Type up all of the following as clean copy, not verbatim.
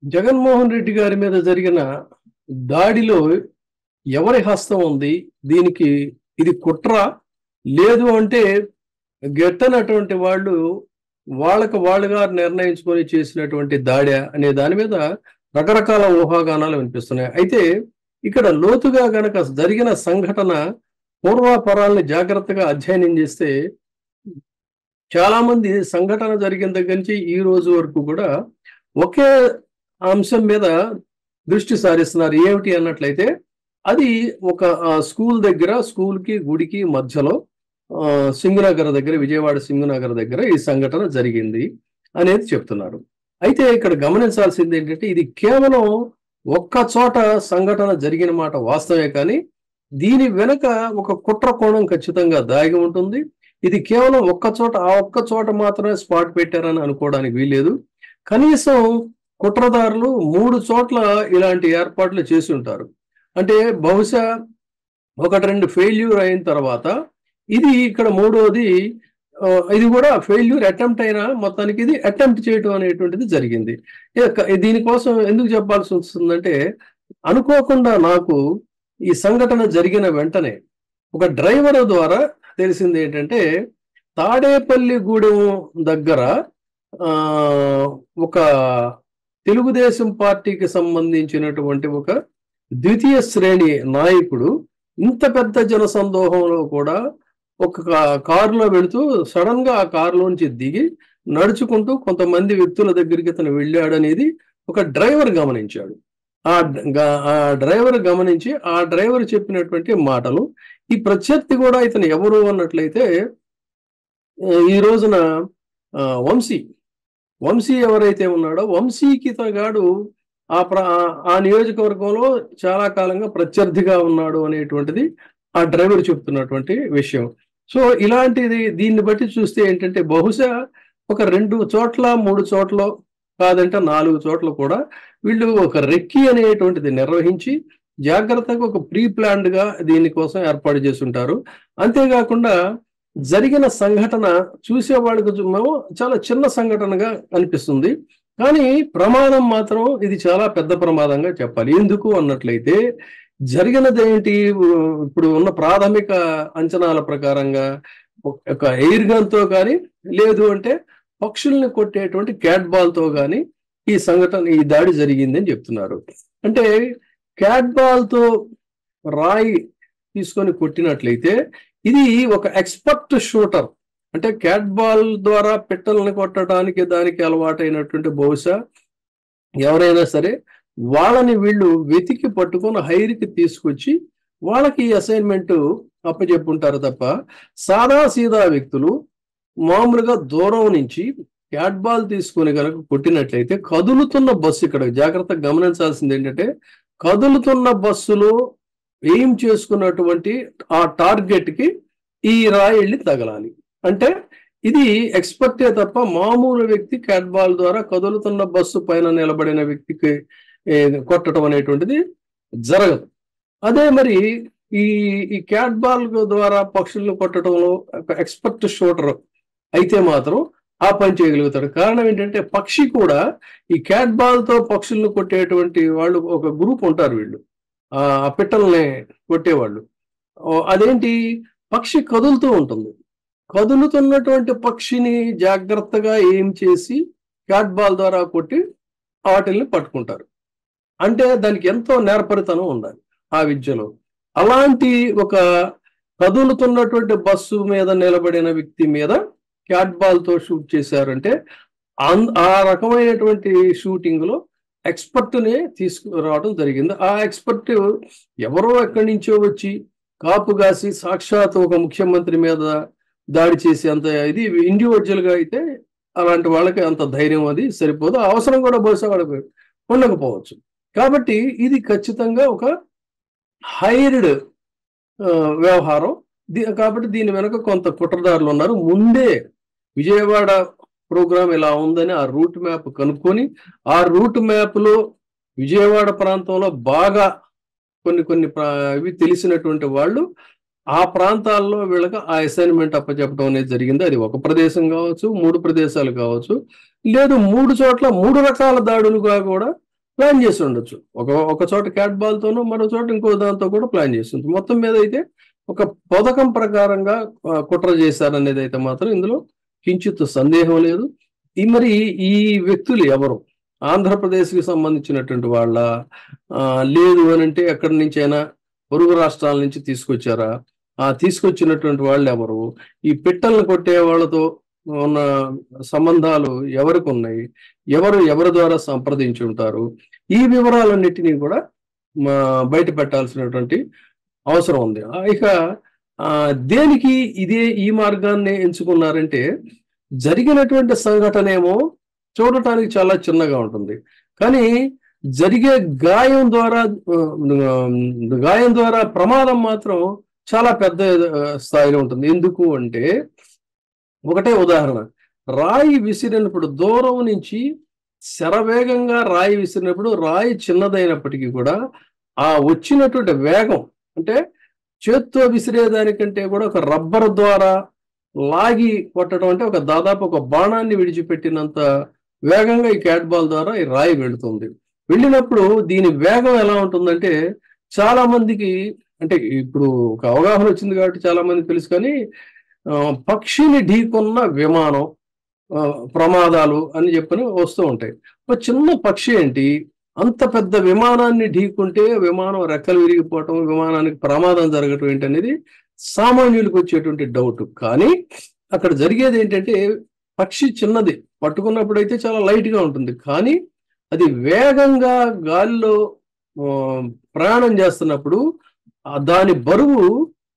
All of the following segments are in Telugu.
జగన్మోహన్ రెడ్డి గారి మీద జరిగిన దాడిలో ఎవరి హస్తం ఉంది? దీనికి ఇది కుట్ర, లేదు అంటే గెట్టనటువంటి వాళ్ళు వాళ్ళకు వాళ్ళుగా నిర్ణయించుకొని చేసినటువంటి దాడి అనే దాని మీద రకరకాల ఊహాగానాలు వినిపిస్తున్నాయి. అయితే ఇక్కడ లోతుగా గనక జరిగిన సంఘటన పూర్వాపరాల్ని జాగ్రత్తగా అధ్యయనం చేస్తే చాలా మంది సంఘటన జరిగిన దగ్గర నుంచి ఈ రోజు వరకు కూడా ఒకే అంశం మీద దృష్టి సారిస్తున్నారు. ఏమిటి అన్నట్లయితే అది ఒక స్కూల్ దగ్గర, స్కూల్ కి గుడికి మధ్యలో సింగనగర్ దగ్గర, విజయవాడ సింగనగర్ దగ్గర ఈ సంఘటన జరిగింది అనేది చెప్తున్నారు. అయితే ఇక్కడ గమనించాల్సింది ఏంటంటే ఇది కేవలం ఒక్క చోట సంఘటన జరిగిన మాట వాస్తవే, కానీ దీని వెనక ఒక కుట్ర కోణం ఖచ్చితంగా దాగి ఉంటుంది. ఇది కేవలం ఒక్క చోట, ఆ ఒక్క చోట మాత్రమే స్పాట్ పెట్టారని అనుకోవడానికి వీల్లేదు. కనీసం కుట్రదారులు 3 చోట్ల ఇలాంటి ఏర్పాట్లు చేసి ఉంటారు. అంటే బహుశా 1-2 ఫెయిల్యూర్ అయిన తర్వాత ఇది ఇక్కడ మూడోది, ఇది కూడా ఫెయిల్యూర్ అటెంప్ట్ అయినా మొత్తానికి ఇది అటెంప్ట్ చేయడం అనేటువంటిది జరిగింది. దీనికోసం ఎందుకు చెప్పాల్సి వస్తుందంటే, అనుకోకుండా నాకు ఈ సంఘటన జరిగిన వెంటనే ఒక డ్రైవర్ ద్వారా తెలిసింది ఏంటంటే, తాడేపల్లిగూడెం దగ్గర ఒక తెలుగుదేశం పార్టీకి సంబంధించినటువంటి ఒక ద్వితీయ శ్రేణి నాయకుడు ఇంత పెద్ద జనసందోహంలో కూడా ఒక కారులో వెళుతూ సడన్ గా ఆ కారులోంచి దిగి నడుచుకుంటూ కొంతమంది వ్యక్తుల దగ్గరికి అతను వెళ్ళాడనేది ఒక డ్రైవర్ గమనించాడు. ఆ డ్రైవర్ గమనించి ఆ డ్రైవర్ చెప్పినటువంటి మాటలు, ఈ ప్రత్యర్థి కూడా ఇతను ఎవరు అన్నట్లయితే ఈ రోజున వంశీ ఎవరైతే ఉన్నాడో, వంశీకి తగాడు ఆ నియోజకవర్గంలో చాలా కాలంగా ప్రత్యర్థిగా ఉన్నాడు అనేటువంటిది ఆ డ్రైవర్ చెప్తున్నటువంటి విషయం. సో ఇలాంటిది దీన్ని బట్టి చూస్తే ఏంటంటే, బహుశా ఒక 2 చోట్ల 3 చోట్ల కాదంటే 4 చోట్ల కూడా వీళ్ళు ఒక రెక్కీ అనేటువంటిది నిర్వహించి జాగ్రత్తగా ఒక ప్రీ ప్లాన్డ్ గా దీనికోసం ఏర్పాటు చేసి ఉంటారు. అంతేకాకుండా జరిగిన సంఘటన చూసే వాళ్ళకి చాలా చిన్న సంఘటనగా అనిపిస్తుంది, కానీ ప్రమాదం మాత్రం ఇది చాలా పెద్ద ప్రమాదంగా చెప్పాలి. ఎందుకు అన్నట్లయితే జరిగినది ఏంటి? ఇప్పుడు ఉన్న ప్రాథమిక అంచనాల ప్రకారంగా ఒక ఎయిర్ గన్ తో కానీ, లేదు అంటే పక్షుల్ని కొట్టేటువంటి క్యాట్ బాల్ తో కానీ ఈ దాడి జరిగింది అని చెప్తున్నారు. అంటే క్యాట్ బాల్ తో రాయి తీసుకొని కొట్టినట్లయితే ఇది ఒక ఎక్స్పర్ట్ షూటర్, అంటే క్యాట్ బాల్ ద్వారా పిట్టల్ని కొట్టడానికి దానికి అలవాటైనటువంటి బహుశా ఎవరైనా సరే వాళ్ళని వీళ్ళు వెతికి పట్టుకొని హైర్కి తీసుకొచ్చి వాళ్ళకి ఈ అసైన్మెంట్ అప్పచెప్పుంటారు తప్ప, సాదా సీదా వ్యక్తులు మామూలుగా దూరం నుంచి క్యాట్ బాల్ తీసుకొని కనుక కొట్టినట్లయితే కదులుతున్న బస్సు, ఇక్కడ జాగ్రత్తగా గమనించాల్సింది ఏంటంటే, కదులుతున్న బస్సులో ఎయిమ్ చేసుకున్నటువంటి ఆ టార్గెట్ కి ఈ రాయి వెళ్ళి తగలాలి. అంటే ఇది ఎక్స్పర్టే తప్ప మామూలు వ్యక్తి క్యాట్ బాల్ ద్వారా కదులుతున్న బస్సు పైన నిలబడిన వ్యక్తికి కొట్టడం అనేటువంటిది జరగదు. అదే మరి ఈ క్యాట్ బాల్ ద్వారా పక్షులను కొట్టడంలో ఒక ఎక్స్పర్ట్ షూటర్ అయితే మాత్రం ఆ పని చేయగలుగుతాడు. కారణం ఏంటంటే, పక్షి కూడా ఈ క్యాట్ బాల్ తో పక్షులను కొట్టేటువంటి వాళ్ళు ఒక గ్రూప్ ఉంటారు, వీళ్ళు ఆ పిట్టల్ని కొట్టేవాళ్ళు. అదేంటి, పక్షి కదులుతూ ఉంటుంది, కదులుతున్నటువంటి పక్షిని జాగ్రత్తగా ఏం చేసి క్యాట్ బాల్ ద్వారా కొట్టి వాటిల్ని పట్టుకుంటారు. అంటే దానికి ఎంతో నేర్పరితనం ఉండాలి ఆ విద్యలో. అలాంటి ఒక కదులుతున్నటువంటి బస్సు మీద నిలబడిన వ్యక్తి మీద క్యాట్ బాల్ తో షూట్ చేశారంటే ఆ రకమైనటువంటి షూటింగ్ లో ఎక్స్పర్ట్ నే తీసుకురావడం జరిగింది. ఆ ఎక్స్పర్ట్ ఎవరో ఎక్కడి నుంచో వచ్చి కాపు కాసి సాక్షాత్ ఒక ముఖ్యమంత్రి మీద దాడి చేసి అంత ఇది ఇండివిజువల్ గా అయితే అలాంటి వాళ్ళకి అంత ధైర్యం అది సరిపోదు, అవసరం కూడా బహుశా వాళ్ళకి ఉండకపోవచ్చు. కాబట్టి ఇది ఖచ్చితంగా ఒక హైర్డ్ వ్యవహారం. కాబట్టి దీని వెనక కొంత కుట్రదారులు ఉన్నారు. ముందే విజయవాడ ప్రోగ్రాం ఇలా ఉందని ఆ రూట్ మ్యాప్ కనుక్కొని, ఆ రూట్ మ్యాప్ లో విజయవాడ ప్రాంతంలో బాగా కొన్ని ఇవి తెలిసినటువంటి వాళ్ళు ఆ ప్రాంతాల్లో వీళ్ళకి ఆ అసైన్మెంట్ అప్పచెప్పడం అనేది జరిగింది. అది ఒక ప్రదేశం కావచ్చు, 3 ప్రదేశాలు కావచ్చు, లేదు 3 చోట్ల 3 రకాల దాడులుగా కూడా ప్లాన్ చేసి ఉండొచ్చు. ఒక చోట క్యాట్ బాల్ తోనో మరో చోట ఇంకో దాంతో కూడా ప్లాన్ చేసి ఉంటుంది. మొత్తం మీద అయితే ఒక పథకం ప్రకారంగా కుట్ర చేశారనేది అయితే మాత్రం ఇందులో కించిత్ సందేహం లేదు. మరి ఈ వ్యక్తులు ఎవరు? ఆంధ్రప్రదేశ్కి సంబంధించినటువంటి వాళ్ళ, లేదు అని అంటే ఎక్కడి నుంచైనా పొరుగు రాష్ట్రాల నుంచి తీసుకొచ్చారా? తీసుకొచ్చినటువంటి వాళ్ళు ఎవరు? ఈ పిట్టలను కొట్టే వాళ్ళతో ఉన్న సంబంధాలు ఎవరికి ఉన్నాయి? ఎవరి ద్వారా సంప్రదించి ఉంటారు? ఈ వివరాలన్నిటినీ కూడా బయట పెట్టాల్సినటువంటి అవసరం ఉంది. ఇక దేనికి ఈ మార్గాన్ని ఎంచుకున్నారంటే, జరిగినటువంటి సంఘటన ఏమో చూడటానికి చాలా చిన్నగా ఉంటుంది, కానీ జరిగే గాయం ద్వారా ప్రమాదం మాత్రం చాలా పెద్ద స్థాయిలో ఉంటుంది. ఎందుకు అంటే, ఒకటే ఉదాహరణ, రాయి విసిరినప్పుడు దూరం నుంచి శరవేగంగా రాయి విసిరినప్పుడు రాయి చిన్నదైనప్పటికీ కూడా ఆ వచ్చినటువంటి వేగం, అంటే చేత్తో విసిరేదానికంటే కూడా ఒక రబ్బర్ ద్వారా లాగి కొట్టడం, అంటే దాదాపు ఒక బాణాన్ని విడిచిపెట్టినంత వేగంగా ఈ క్యాట్ బాల్ ద్వారా ఈ రాయి వెళుతుంది. వెళ్ళినప్పుడు దీని వేగం ఎలా ఉంటుందంటే, చాలా మందికి, అంటే ఇప్పుడు ఒక అవగాహన వచ్చింది కాబట్టి చాలా మందికి తెలుసు, కానీ పక్షిని ఢీకొన్న విమానం ప్రమాదాలు అని చెప్పని వస్తూ ఉంటాయి. ఒక చిన్న పక్షి ఏంటి అంత పెద్ద విమానాన్ని ఢీకుంటే విమానం రెక్కలు విరిగిపోవటం, విమానానికి ప్రమాదం జరగటం ఏంటనేది సామాన్యులకు వచ్చేటువంటి డౌట్. కానీ అక్కడ జరిగేది ఏంటంటే, పక్షి చిన్నది, పట్టుకున్నప్పుడైతే చాలా లైట్ గా ఉంటుంది, కానీ అది వేగంగా గాలిలో ప్రయాణం చేస్తున్నప్పుడు దాని బరువు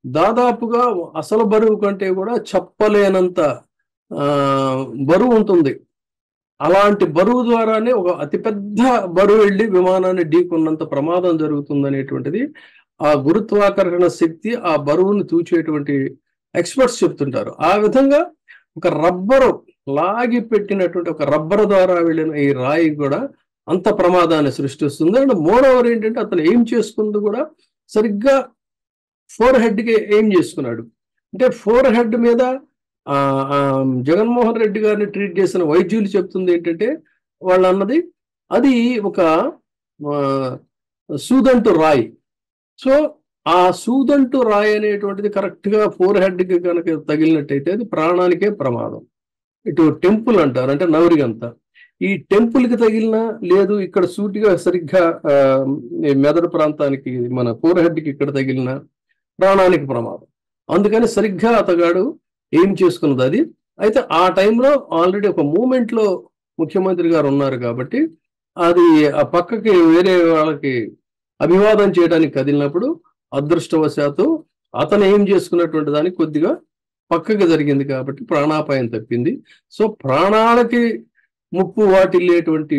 దాదాపుగా అసలు బరువు కంటే కూడా చెప్పలేనంత బరువు ఉంటుంది. అలాంటి బరువు ద్వారానే ఒక అతిపెద్ద బరువు వెళ్ళి విమానాన్ని ఢీకొన్నంత ప్రమాదం జరుగుతుంది అనేటువంటిది ఆ గురుత్వాకర్షణ శక్తి ఆ బరువును తూచేటువంటి ఎక్స్పర్ట్స్ చెప్తుంటారు. ఆ విధంగా ఒక రబ్బరు లాగి పెట్టినటువంటి ఒక రబ్బర్ ద్వారా వెళ్ళిన ఈ రాయి కూడా అంత ప్రమాదాన్ని సృష్టిస్తుంది. అండ్ మోరోవర్ ఏంటంటే, అతను ఏం చేసుకుంది కూడా సరిగ్గా ఫోర్ హెడ్కి ఏం చేసుకున్నాడు. అంటే ఫోర్ హెడ్ మీద జగన్మోహన్ రెడ్డి గారిని ట్రీట్ చేసిన వైద్యులు చెప్తుంది ఏంటంటే, వాళ్ళు అన్నది అది ఒక సూదంటు రాయి. సో ఆ సూదంటు రాయి అనేటువంటిది కరెక్ట్ గా ఫోర్ హెడ్కి కనుక తగిలినట్టయితే అది ప్రాణానికే ప్రమాదం. ఇటు టెంపుల్ అంటారు, అంటే నవరిగంత. ఈ టెంపుల్ కి తగిలినా, లేదు ఇక్కడ సూటిగా సరిగ్గా మెదడు ప్రాంతానికి మన ఫోర్ హెడ్కి ఇక్కడ తగిలినా ప్రాణానికి ప్రమాదం. అందుకని సరిగ్గా అతగాడు ఏం చేసుకున్నది అది. అయితే ఆ టైంలో ఆల్రెడీ ఒక మూమెంట్ లో ముఖ్యమంత్రి గారు ఉన్నారు కాబట్టి అది ఆ పక్కకి వేరే వాళ్ళకి అభివాదం చేయడానికి కదిలినప్పుడు అదృష్టవశాత్తు అతను ఏం చేసుకున్నటువంటి దానికి కొద్దిగా పక్కకి జరిగింది కాబట్టి ప్రాణాపాయం తప్పింది. సో ప్రాణాలకి ముప్పు వాటిల్లేటువంటి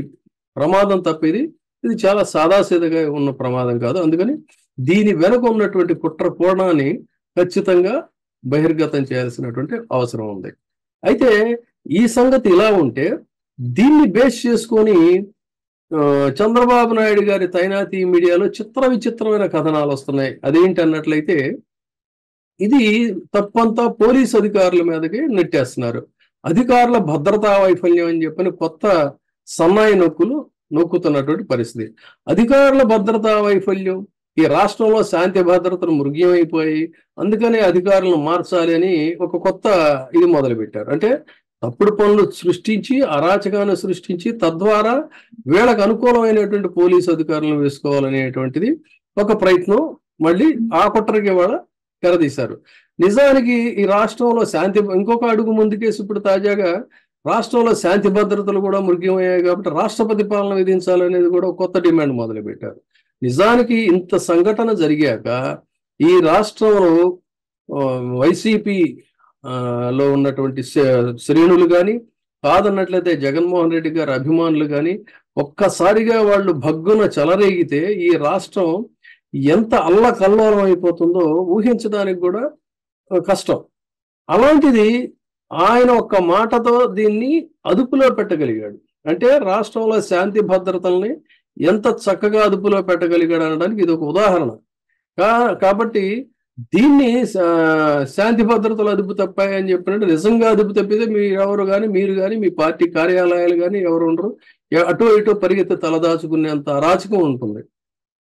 ప్రమాదం తప్పేది ఇది చాలా సాదాసీదగా ఉన్న ప్రమాదం కాదు. అందుకని దీని వెనుక ఉన్నటువంటి కుట్ర కోణాన్ని ఖచ్చితంగా బహిర్గతం చేయాల్సినటువంటి అవసరం ఉంది. అయితే ఈ సంగతి ఇలా ఉంటే, దీన్ని బేస్ చేసుకొని చంద్రబాబు నాయుడు గారి తైనాతి మీడియాలో విచిత్రమైన కథనాలు వస్తున్నాయి. అదేంటి అన్నట్లయితే, ఇది తప్పంతా పోలీసు అధికారుల మీదకి నెట్టేస్తున్నారు. అధికారుల భద్రతా వైఫల్యం అని చెప్పని కొత్త సన్నాయి నొక్కుతున్నటువంటి పరిస్థితి. అధికారుల భద్రతా వైఫల్యం, ఈ రాష్ట్రంలో శాంతి భద్రతలు మృగ్యమైపోయి అందుకనే అధికారులను మార్చాలి అని ఒక కొత్త ఇది మొదలుపెట్టారు. అంటే తప్పుడు పనులు సృష్టించి, అరాచకాన్ని సృష్టించి, తద్వారా వీళ్ళకు అనుకూలమైనటువంటి పోలీసు అధికారులను వేసుకోవాలనేటువంటిది ఒక ప్రయత్నం. మళ్ళీ ఆ కుట్రకి వాళ్ళ తెరదీశారు. నిజానికి ఈ రాష్ట్రంలో ఇంకొక అడుగు ముందుకేసి ఇప్పుడు తాజాగా రాష్ట్రంలో శాంతి భద్రతలు కూడా మృగ్యమయ్యాయి కాబట్టి రాష్ట్రపతి పాలన విధించాలనేది కూడా ఒక కొత్త డిమాండ్ మొదలుపెట్టారు. నిజానికి ఇంత సంఘటన జరిగాక ఈ రాష్ట్రంలో వైసీపీ లో ఉన్నటువంటి శ్రేణులు కానీ, కాదన్నట్లయితే జగన్మోహన్ రెడ్డి గారి అభిమానులు కానీ ఒక్కసారిగా వాళ్ళు భగ్గున చెలరేగితే ఈ రాష్ట్రం ఎంత అల్లకల్లోలం అయిపోతుందో ఊహించడానికి కూడా కష్టం. అలాంటిది ఆయన ఒక్క మాటతో దీన్ని అదుపులో పెట్టగలిగాడు. అంటే రాష్ట్రంలో శాంతి భద్రతల్ని ఎంత చక్కగా అదుపులో పెట్టగలిగాడు అనడానికి ఇది ఒక ఉదాహరణ. కాబట్టి దీన్ని శాంతి భద్రతలు అదుపు తప్పాయి అని చెప్పినట్టు, నిజంగా అదుపు తప్పితే మీరు కానీ మీ పార్టీ కార్యాలయాలు కానీ ఎవరు ఉండరు, అటో ఇటో పరిగెత్తి తలదాచుకునేంత అరాచకం ఉంటుంది.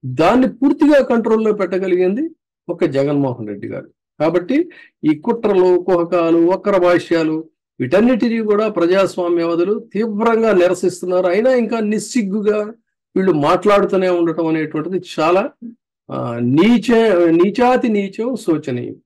దాన్ని పూర్తిగా కంట్రోల్లో పెట్టగలిగింది ఒక జగన్మోహన్ రెడ్డి గారు. కాబట్టి ఈ కుట్రలు, కుహకాలు, వక్ర భాష్యాలు వీటన్నిటినీ కూడా ప్రజాస్వామ్యవాదులు తీవ్రంగా నిరసిస్తున్నారు. అయినా ఇంకా నిస్సిగ్గుగా వీళ్ళు మాట్లాడుతూనే ఉండటం అనేటువంటిది చాలా నీచాతి నీచం, శోచనీయం.